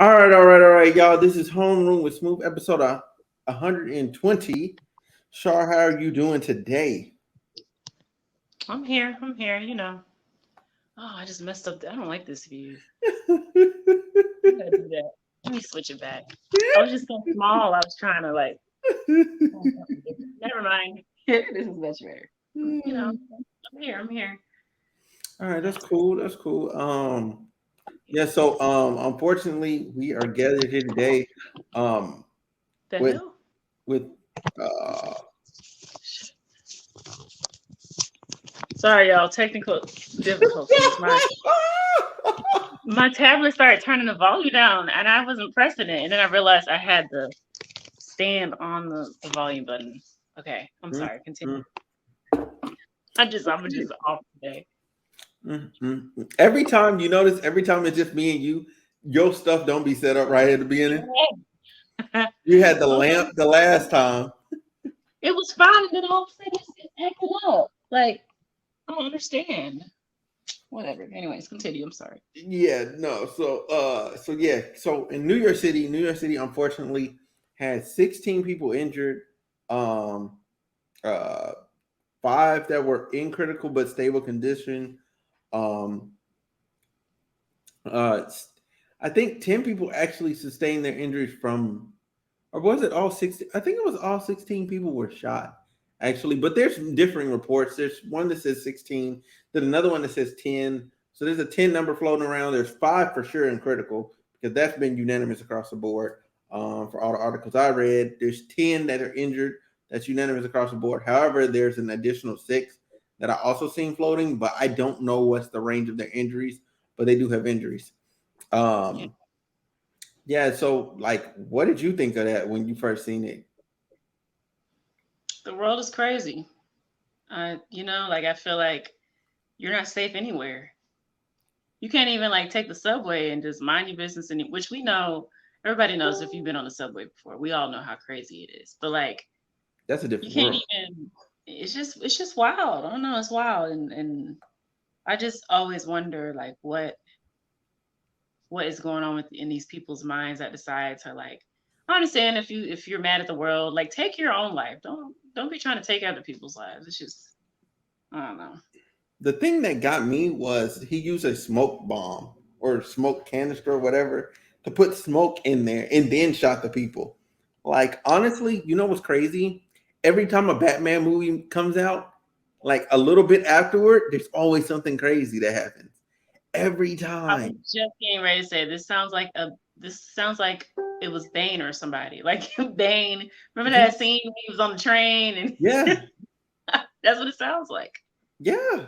All right, y'all. This is Homeroom with Smooth, episode 120. Shar, how are you doing today? I'm here. I'm here. Oh, I just messed up. I don't like this view. I gotta do that. Let me switch it back. I was just so small. I was trying to like find something different. Never mind. This is much better. I'm here. I'm here. All right, that's That's cool. That's cool. Yeah. So, unfortunately, we are gathered here today, um, the with hell. with uh, Sorry, y'all. Technical difficulties. My tablet started turning the volume down, and I wasn't pressing it, and then I realized I had the stand on the volume button. Okay, I'm mm, sorry. Continue. mm, I'm just off today. every time you notice, every time it's just me and you, your stuff don't be set up right at the beginning. You had the Okay. lamp the last time. It was fine, and then all of a sudden it's acting up. Like, I don't understand. Whatever. Anyways, continue. I'm sorry. Yeah, no. So in New York City unfortunately had 16 people injured, um uh 5 that were in critical but stable condition. Um uh I think 10 people actually sustained their injuries from, or was it all 16? I think it was all 16 people were shot actually, but there's differing reports. There's one that says 16, then another one that says 10. So there's a 10 number floating around. There's 5 for sure in critical because that's been unanimous across the board. For all the articles I read, there's 10 that are injured. That's unanimous across the board. However, there's an additional 6 that I also seen floating, but I don't know what's the range of their injuries, but they do have injuries. Yeah. Um, yeah, so like, what did you think of that when you first seen it? The world is crazy. Like I feel like you're not safe anywhere. You can't even like take the subway and just mind your business, which we know everybody knows if you've been on the subway before. We all know how crazy it is. But like That's a you different can't world. even it's just wild. I don't know, it's wild and I just always wonder like what is going on in these people's minds that decide to like I understand if you're mad at the world, like take your own life. Don't be trying to take other people's lives. It's just I don't know. The thing that got me was he used a smoke bomb or smoke canister or whatever to put smoke in there and then shot the people. Like, honestly, you know what's crazy? Every time a Batman movie comes out, like a little bit afterward, there's always something crazy that happens. Every I was time. just getting ready to say this sounds like it was Bane or somebody. Like Bane. Remember that Yes. scene when he was on the train and Yeah. that's what it sounds like. Yeah.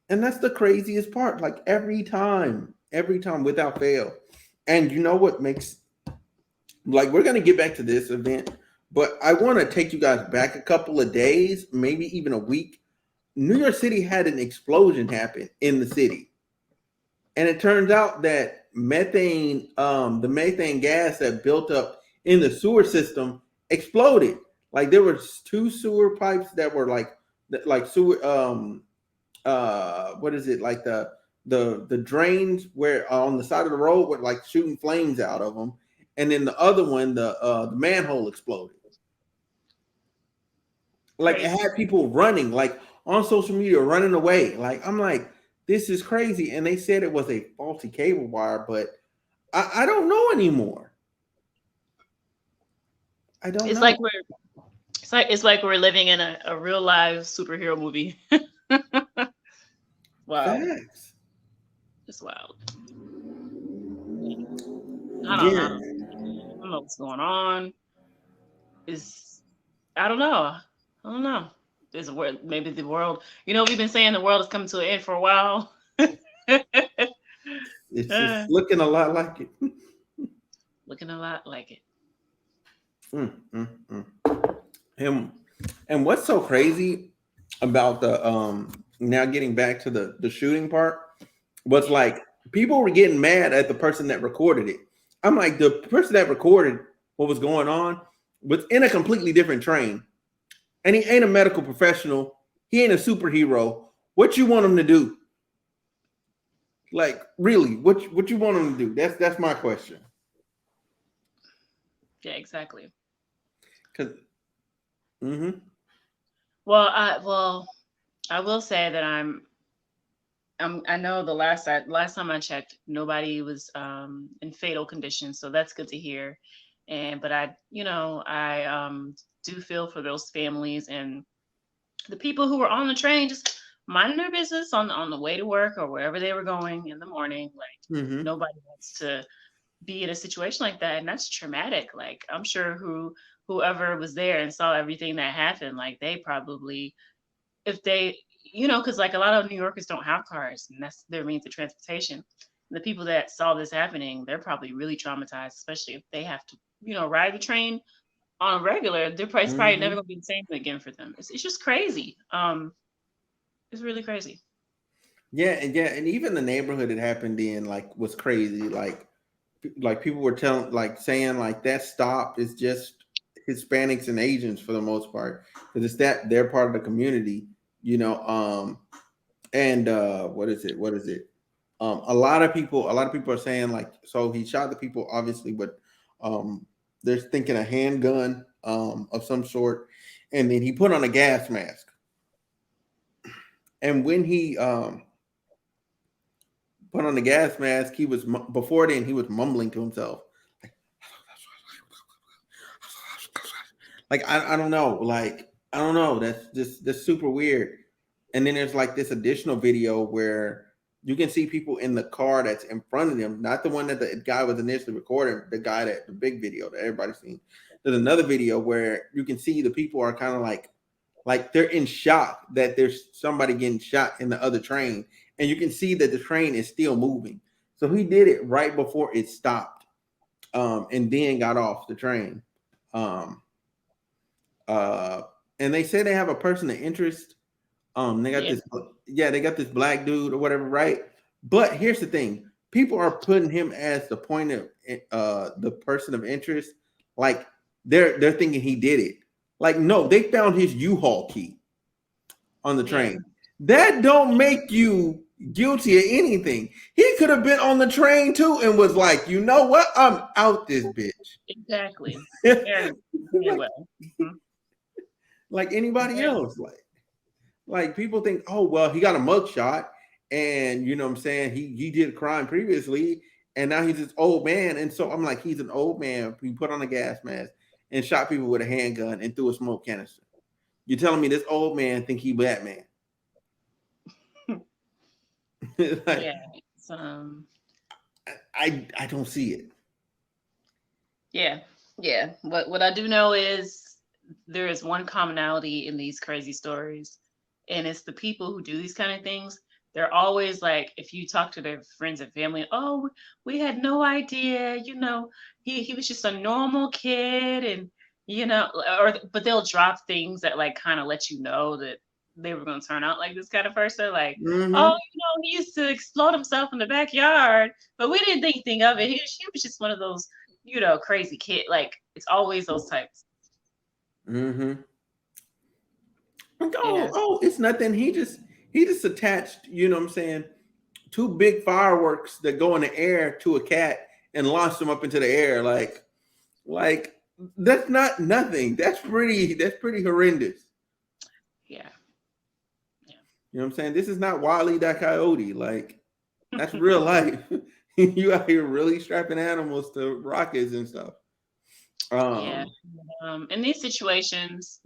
And that's the craziest part. Like every time without fail. And you know what makes, like, we're gonna get back to this event, but I want to take you guys back a couple of days, maybe even a week. New York City had an explosion happen in the city, and it turns out that the methane gas that built up in the sewer system exploded. Like there were 2 sewer pipes that were like sewer what is it, like the drains where on the side of the road were like shooting flames out of them, and then the other one, the manhole exploded. Like it Crazy. had people running, like on social media, running away. Like I'm like, this is crazy, and they said it was a faulty cable wire, but I don't know anymore. I don't It's know. like it's like we're living in a real live superhero movie. Wow. Facts. It's wild. I don't Yeah. I don't know what's going on. Is I don't know. I don't know. Is where maybe the world we've been saying the world is coming to an end for a while. It's looking a lot like it. Looking a lot like it. Mm, mm, mm. And and what's so crazy about the now getting back to the shooting part was Yeah. like people were getting mad at the person that recorded it. I'm like, the person that recorded what was going on was in a completely different train, and he ain't a medical professional. He ain't a superhero. What you want him to do? Like, really, what you want him to do? That's my question. Yeah, exactly. Cause mm-hmm, Well, I will say that I know last time I checked, nobody was in fatal condition, so that's good to hear. And but I do feel for those families and the people who were on the train just minding their business on the way to work or wherever they were going in the morning. Like mm-hmm, nobody wants to be in a situation like that, and that's traumatic. Like I'm sure whoever was there and saw everything that happened, like they probably if they because like a lot of New Yorkers don't have cars, and that's their means of transportation. The people that saw this happening, they're probably really traumatized, especially if they have to ride the train on a regular. It's probably never mm-hmm. gonna be the same again for them. It's just crazy. It's really crazy. Yeah, and even the neighborhood it happened in like was crazy. Like people were telling, like saying, like that stop is just Hispanics and Asians for the most part because it's that they're part of the community, you know. And what is it? What is it? A lot of people are saying like, so he shot the people obviously, but um, they're thinking a handgun of some sort, and then he put on a gas mask. And when he put on the gas mask, he was before then he was mumbling to himself, like I don't know, like I don't know. That's super weird. And then there's like this additional video where you can see people in the car that's in front of them, not the one that the guy was initially recording, the guy that the big video that everybody's seen. There's another video where you can see the people are kind of like they're in shock that there's somebody getting shot in the other train, and you can see that the train is still moving. So he did it right before it stopped, and then got off the train. Um, uh, and they say they have a person of interest. They got Yeah, this, yeah, they got this black dude or whatever, right? But here's the thing: people are putting him as the point of the person of interest. Like they're thinking he did it. Like no, they found his U-Haul key on the yeah, train. That don't make you guilty of anything. He could have been on the train too and was like, you know what? I'm out this bitch. exactly. Very, very like well. Hmm. like anybody Very else. Like people think, oh well, he got a mug shot, and you know what I'm saying, he did a crime previously, and now he's this old man. And so I'm like, he's an old man. He put on a gas mask and shot people with a handgun and threw a smoke canister. You're telling me this old man think he Batman? yeah. Like It's, I don't see it. yeah, yeah. What I do know is there is one commonality in these crazy stories, and it's the people who do these kind of things. They're always like, if you talk to their friends and family, oh, we had no idea, he was just a normal kid, and but they'll drop things that like kind of let you know that they were going to turn out like this kind of person, like, oh, Mm-hmm. he used to explode himself in the backyard, but we didn't think anything of it. He was just one of those crazy kid. Like it's always those types. Mm-hmm. Like, Yes, it's nothing. He just attached, you know what I'm saying, two big fireworks that go in the air to a cat and launched them up into the air. Like that's not nothing. That's pretty horrendous. yeah, You know what I'm saying? This is not Wile E. that Coyote. Like that's real life. You out here really strapping animals to rockets and stuff. yeah. Um, In these situations,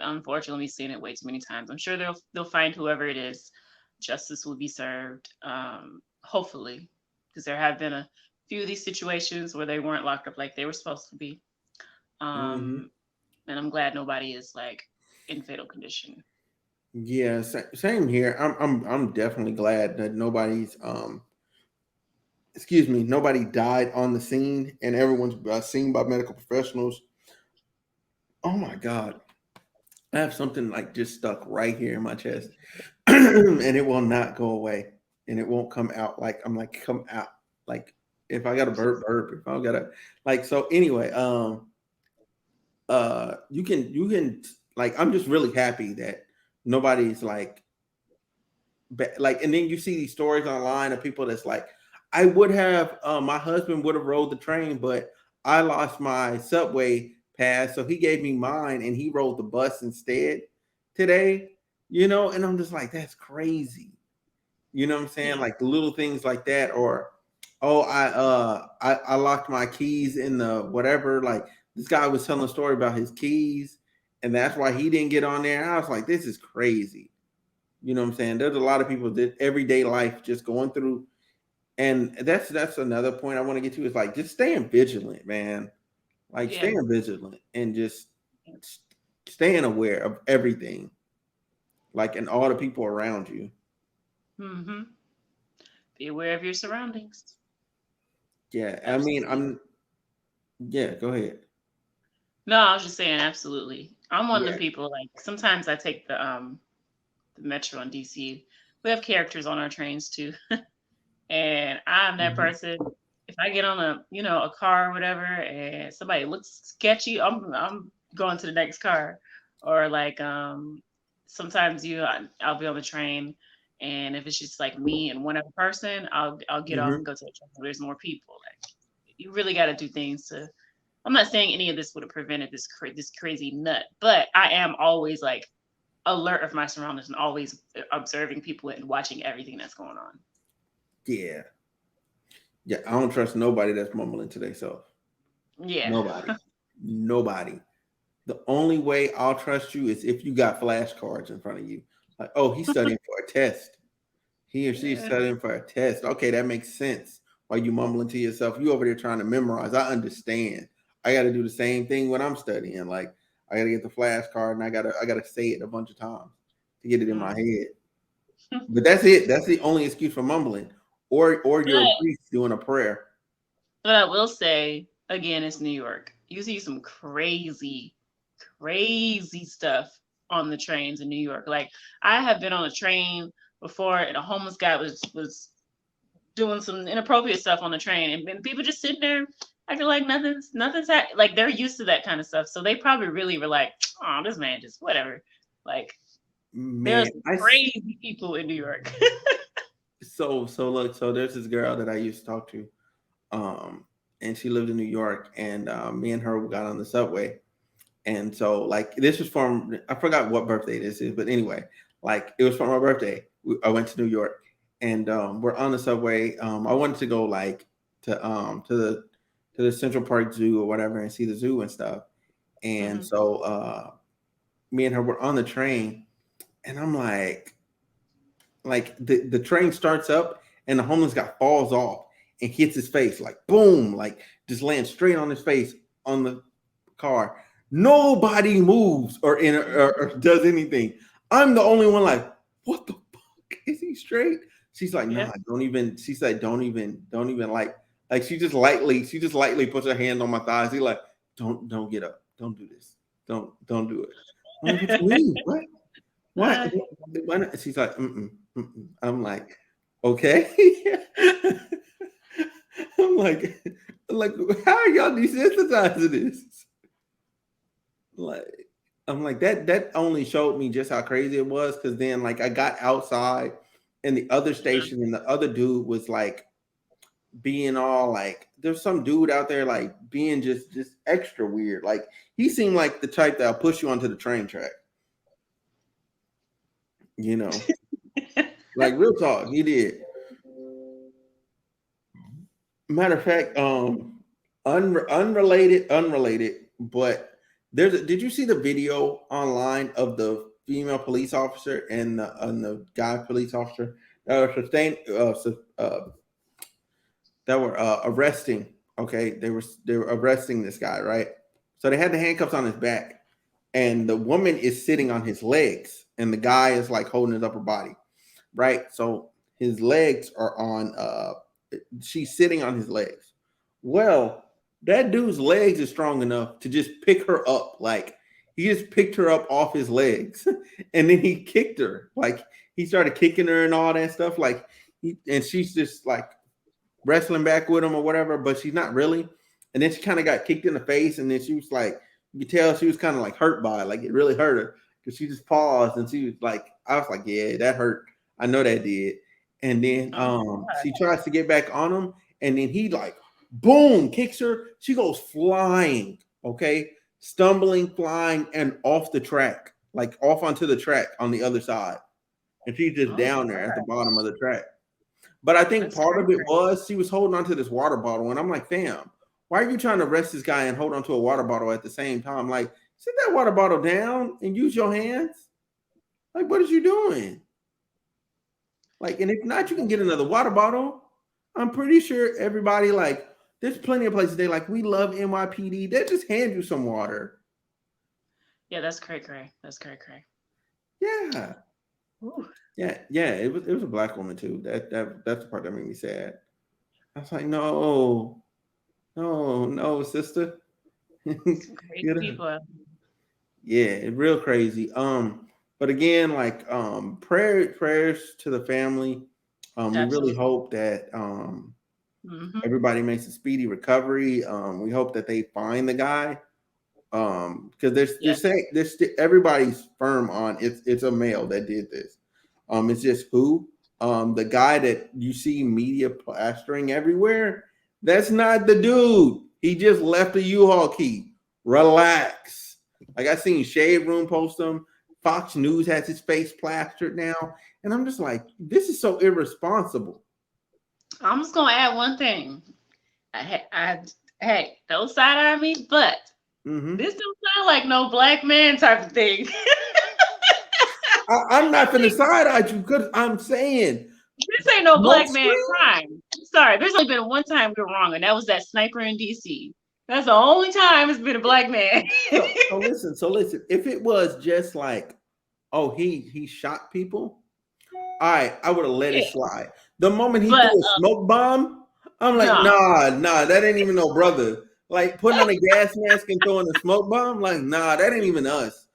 unfortunately, we've seen it way too many times. I'm sure they'll find whoever it is. Justice will be served. Hopefully, because there have been a few of these situations where they weren't locked up like they were supposed to be. mhm. Um, and I'm glad nobody is like in fatal condition. Yeah, same here. I'm definitely glad that nobody's excuse me, nobody died on the scene and everyone's seen by medical professionals. Oh my god, I have something like just stuck right here in my chest, and it will not go away, and it won't come out. Like I'm like come out. Like if I got a burp, if I got a like. So anyway, you can like I'm just really happy that nobody's like, and then you see these stories online of people that's like, I would have, my husband would have rode the train, but I lost my subway pass, so he gave me mine and he rode the bus instead today, and I'm just like, that's crazy. You know what I'm saying? Yeah. Like the little things like that, or oh, I locked my keys in the whatever. Like this guy was telling a story about his keys, and that's why he didn't get on there. I was like, this is crazy. You know what I'm saying? There's a lot of people that everyday life just going through, and that's another point I want to get to is like just staying vigilant, man. Like Yeah. staying vigilant and just staying aware of everything, like and all the people around you. Mm-hmm. Be aware of your surroundings. Yeah, I mean, Absolutely. yeah. Go ahead. No, I was just saying absolutely. I'm one of Yeah. them people, like sometimes I take the metro in DC. We have characters on our trains too. And I'm that Mhm. person. If I get on a car or whatever, and somebody looks sketchy, I'm going to the next car. Or like sometimes I'll be on the train, and if it's just like me and one other person, I'll get off and Mhm. go to the train where there's more people. Like you really got to do things to. I'm not saying any of this would have prevented this crazy nut, but I am always like alert of my surroundings and always observing people and watching everything that's going on. Yeah. Yeah. I don't trust nobody that's mumbling to themselves. Yeah. Nobody. Nobody. The only way I'll trust you is if you got flashcards in front of you. Like, oh, he's studying for a test. He or she is Yeah. studying for a test. Okay, that makes sense. Why you mumbling to yourself? You over there trying to memorize. I understand. I got to do the same thing when I'm studying. Like, I got to get the flashcard and I gotta say it a bunch of times to get it in my Mm. head. But that's it. That's the only excuse for mumbling. Or you're a But priest doing a prayer. but I will say again, it's New York. You see some crazy, crazy stuff on the trains in New York. Like I have been on a train before, and a homeless guy was doing some inappropriate stuff on the train, and people just sitting there acting like like they're used to that kind of stuff. So they probably really were like, "Oh, this man just whatever." Like Man, there's some crazy people in New York. so look, so there's this girl that I used to talk to, um, and she lived in New York, and me and her got on the subway, and so like this was from I forgot what birthday this is, but anyway, like it was for my birthday. I went to New York, and we're on the subway. I wanted to go like to the Central Park Zoo or whatever and see the zoo and stuff, and Hmm. so me and her were on the train, and I'm like the train starts up and the homeless guy falls off and hits his face like boom, like just lands straight on his face on the car. Nobody moves or does anything. I'm the only one like, what the fuck? Is he straight? She's like, Yeah. nah, don't even. She said, don't even like she just lightly puts her hand on my thighs. He like, don't get up, don't do this, don't do it. I'm like, what you mean? What? Uh, Why not? She's like, mm-mm, mm-mm. I'm like, okay. I'm like, how are y'all desensitized to this? Like, I'm like that only showed me just how crazy it was because then like I got outside and the other station and the other dude was like being all like there's some dude out there like being just extra weird. Like he seemed like the type that'll push you onto the train track, you know. Like real talk, he did. Matter of fact, unrelated, but did you see the video online of the female police officer and the guy police officer that were that were arresting? Okay, they were arresting this guy, right? So they had the handcuffs on his back, and the woman is sitting on his legs, and the guy is like holding his upper body, right? So his legs are on she's sitting on his legs. Well, that dude's legs is strong enough to just pick her up. Like he just picked her up off his legs and then he kicked her. Like he started kicking her and all that stuff. Like and she's just like wrestling back with him or whatever, but she's not really. And then she kind of got kicked in the face, and then she was like, you could tell she was kind of like hurt by it, like it really hurt her because she just paused and she was like, I was like, yeah, that hurt. I know that did. And then oh my she tries to get back on him, and then he like Boom, kicks her. She goes flying, okay? Stumbling, flying, and off the track, like off onto the track on the other side. And she's just Oh down my there at the bottom of gosh. the track. But I think That's part of it crazy. was she was holding onto this water bottle. And I'm like, fam, why are you trying to arrest this guy and hold onto a water bottle at the same time? Like, sit that water bottle down and use your hands. Like, what is you doing? Like, and if not, you can get another water bottle. I'm pretty sure everybody, like, there's plenty of places they like, we love NYPD. They just hand you some water. Yeah, that's cray cray. That's cray cray. Yeah. Ooh, Yeah. It was a black woman too. That's the part that made me sad. I was like, no, sister. some crazy You know, people. yeah, real crazy. But again, like prayers to the family. We really Absolutely. hope that Hmm. everybody makes a speedy recovery. We hope that they find the guy. Because Yes. everybody's firm on it's a male that did this. It's just who. The guy that you see media plastering everywhere, that's not the dude. He just left a U-Haul key. Relax. Like I seen Shade Room post him. Fox News has his face plastered now. And I'm just like, this is so irresponsible. I'm just gonna add one thing. Hey, don't side eye me, but Hmm. this don't sound like no black man type of thing. I'm not finna side eye you because I'm saying This ain't no black man mostly. crime. Sorry, there's only been one time we were wrong, and that was that sniper in DC. That's the only time it's been a black man. So listen. If it was just like, oh, he shot people, all right, I would have let it Yeah, slide. The moment he but threw a smoke bomb, I'm like, no. nah, that ain't even no brother. Like putting on a gas mask and throwing a smoke bomb, like, nah, that ain't even us.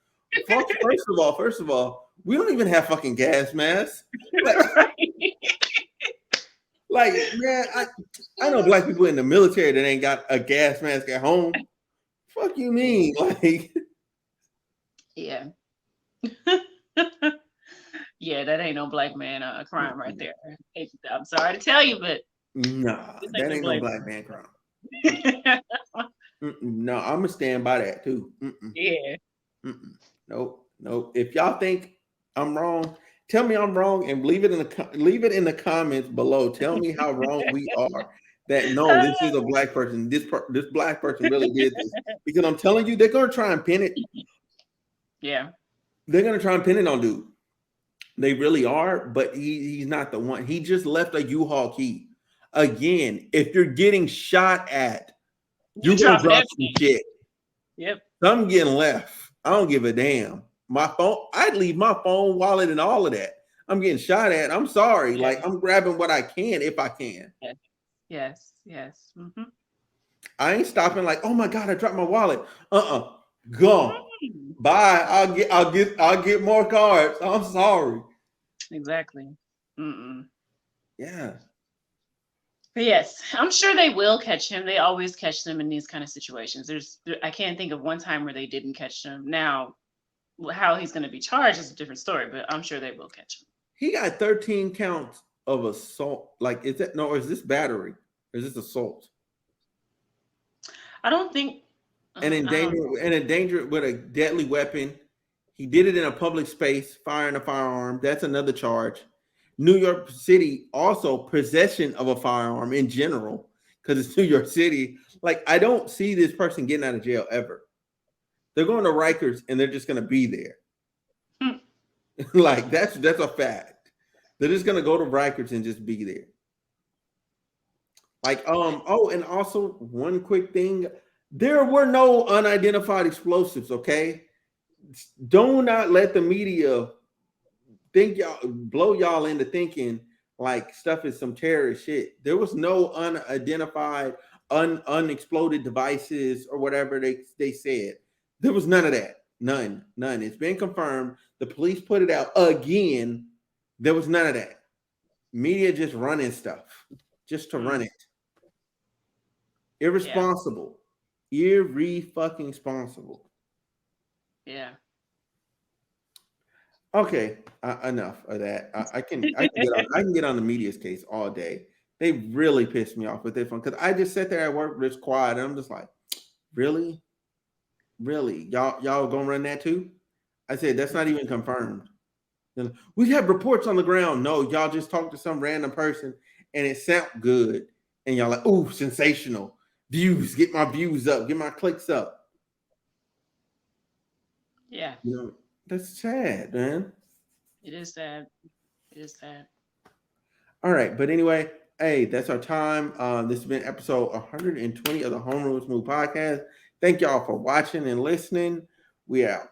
First of all, we don't even have fucking gas masks. Like, Right? man, I know black people in the military that ain't got a gas mask at home. Fuck you Yeah. mean? Like, Yeah. Yeah, that ain't no black man crime right there. I'm sorry to tell you, but nah, this ain't that no ain't no black black man crime. man. No, I'm gonna stand by that too. Yeah. Nope. If y'all think I'm wrong, tell me I'm wrong and leave it in the comments below. Tell me how wrong we are. That no, this is a black person. This black person really did this because I'm telling you, they're gonna try and pin it. Yeah. They're gonna try and pin it on dude. They really are, but he's not the one. He just left a U-Haul key. Again, if you're getting shot at, You you're gonna dropping drop some everything. shit. Yep. Some getting left. I don't give a damn. My phone, I'd leave my phone, wallet, and all of that. I'm getting shot at. I'm sorry. Yeah. Like I'm grabbing what I can if I can. Yes. Yes. Yes. Hmm. I ain't stopping like, oh my God, I dropped my wallet. Gone. Hmm. Bye. I'll get more cards. I'm sorry. Exactly. Mm-mm. Yeah. But yes, I'm sure they will catch him. They always catch them in these kind of situations. I can't think of one time where they didn't catch him. Now, how he's going to be charged is a different story, but I'm sure they will catch him. He got 13 counts of assault. Like, is that no, or is this battery? Or is this assault? I don't think. I don't know. And endanger with a deadly weapon. He did it in a public space, firing a firearm. That's another charge. New York City also possession of a firearm in general because it's New York City. Like I don't see this person getting out of jail ever. They're going to Rikers and they're just going to be there. Hmm. Like that's a fact. They're just going to go to Rikers and just be there. Like oh, and also one quick thing, there were no unidentified explosives. Okay, do not let the media think y'all blow y'all into thinking like stuff is some terrorist shit. There was no unidentified, unexploded devices or whatever they said. There was none of that. None. It's been confirmed. The police put it out again. There was none of that. Media just running stuff just to run Hmm. it. Yeah. Irresponsible. Fucking responsible. Yeah. Okay, enough of that. I can get on the media's case all day. They really pissed me off with this one because I just sat there at work just quiet and I'm just like, really? Really? Y'all gonna run that too? I said, that's not even confirmed. We have reports on the ground. No, y'all just talked to some random person and it sounded good. And y'all like, ooh, sensational. Views, get my views up, get my clicks up. Yeah. You know, that's sad, man. It is sad. It is sad. All right, but anyway, hey, that's our time. This has been episode 120 of the Homeroom Smooth podcast. Thank y'all for watching and listening. We out.